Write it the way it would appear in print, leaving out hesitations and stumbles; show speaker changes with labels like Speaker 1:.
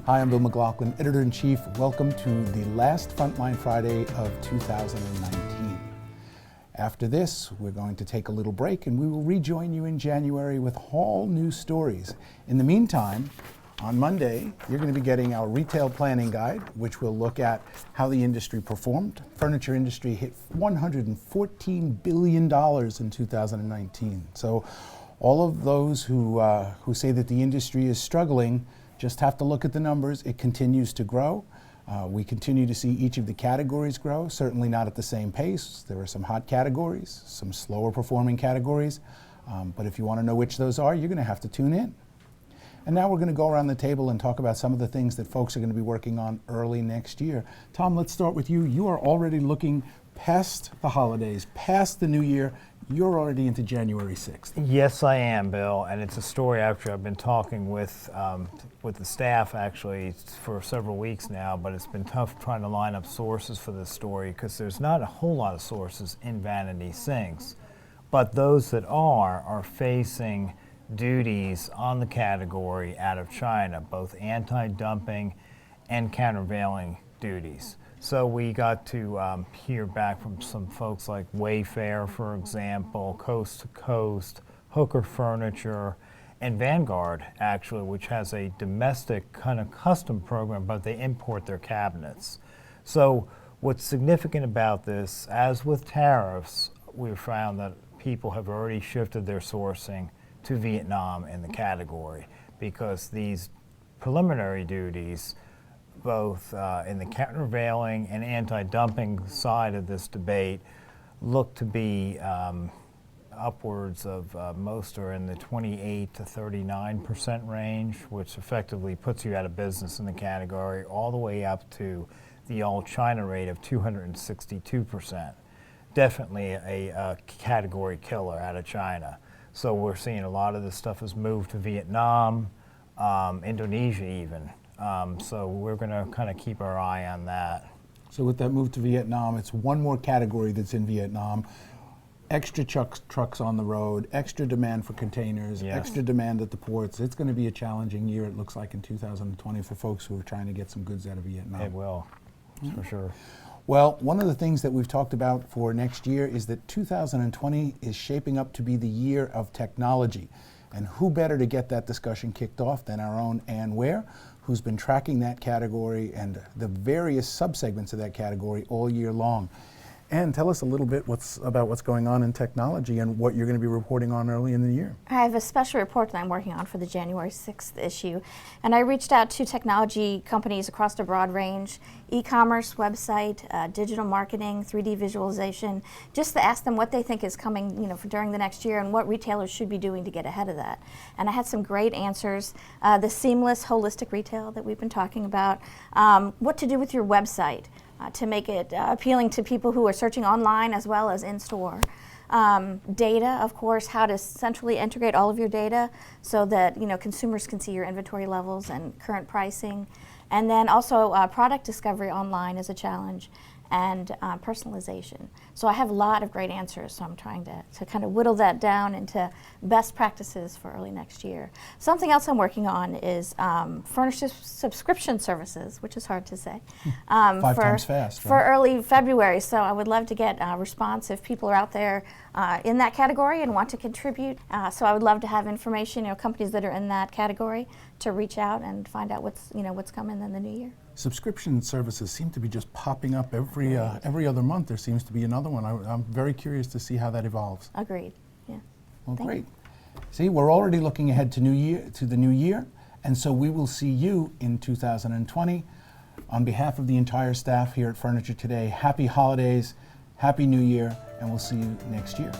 Speaker 1: Hi, I'm Bill McLaughlin, Editor-in-Chief. Welcome to the last Frontline Friday of 2019. After this, we're going to take a little break and we will rejoin you in January with all new stories. In the meantime, on Monday, you're going to be getting our retail planning guide, which will look at how the industry performed. Furniture industry hit $114 billion in 2019. So all of those who say that the industry is struggling just have to look at the numbers. It continues to grow. We continue to see each of the categories grow, certainly not at the same pace. There are some hot categories, some slower performing categories, but if you want to know which those are, you're going to have to tune in. And now we're going to go around the table and talk about some of the things that folks are going to be working on early next year. Tom, let's start with you. You are already looking past the holidays, past the new year. You're already into January 6th.
Speaker 2: Yes, I am, Bill, and it's a story after I've been talking with the staff actually for several weeks now, but it's been tough trying to line up sources for this story because there's not a whole lot of sources in Vanity Sinks, but those that are facing duties on the category out of China, both anti-dumping and countervailing duties. So we got to hear back from some folks like Wayfair, for example, Coast to Coast, Hooker Furniture, and Vanguard, actually, which has a domestic kind of custom program, but they import their cabinets. So what's significant about this, as with tariffs, we've found that people have already shifted their sourcing to Vietnam in the category because these preliminary duties, both in the countervailing and anti-dumping side of this debate, look to be upwards of most are in the 28 to 39% range, which effectively puts you out of business in the category, all the way up to the all-China rate of 262%. Definitely a category killer out of China. So we're seeing a lot of this stuff has moved to Vietnam, Indonesia even. So we're going to kind of keep our eye on that.
Speaker 1: So with that move to Vietnam, it's one more category that's in Vietnam. Extra trucks on the road, extra demand for containers,
Speaker 2: Yes.
Speaker 1: Extra demand at the ports. It's going to be a challenging year, it looks like, in 2020 for folks who are trying to get some goods out of Vietnam.
Speaker 2: It will, for sure.
Speaker 1: Well, one of the things that we've talked about for next year is that 2020 is shaping up to be the year of technology. And who better to get that discussion kicked off than our own Ann Ware, who's been tracking that category and the various subsegments of that category all year long. Ann, tell us a little bit about what's going on in technology and what you're going to be reporting on early in the year.
Speaker 3: I have a special report that I'm working on for the January 6th issue, and I reached out to technology companies across a broad range, e-commerce, website, digital marketing, 3D visualization, just to ask them what they think is coming, for during the next year and what retailers should be doing to get ahead of that. And I had some great answers. The seamless, holistic retail that we've been talking about, what to do with your website, to make it appealing to people who are searching online as well as in store. Data, of course, how to centrally integrate all of your data so that consumers can see your inventory levels and current pricing. And then also product discovery online is a challenge, and personalization. So I have a lot of great answers, so I'm trying to kind of whittle that down into best practices for early next year. Something else I'm working on is furniture subscription services, which is hard to say.
Speaker 1: Five times fast, right?
Speaker 3: For early February, so I would love to get a response if people are out there in that category and want to contribute. So I would love to have information, companies that are in that category to reach out and find out what's coming in the new year.
Speaker 1: Subscription services seem to be just popping up every other month. There seems to be another one. I'm very curious to see how that evolves.
Speaker 3: Agreed. Yeah.
Speaker 1: Well,
Speaker 3: Thank
Speaker 1: great. See, we're already looking ahead to the new year, and so we will see you in 2020. On behalf of the entire staff here at Furniture Today, happy holidays, happy New Year, and we'll see you next year.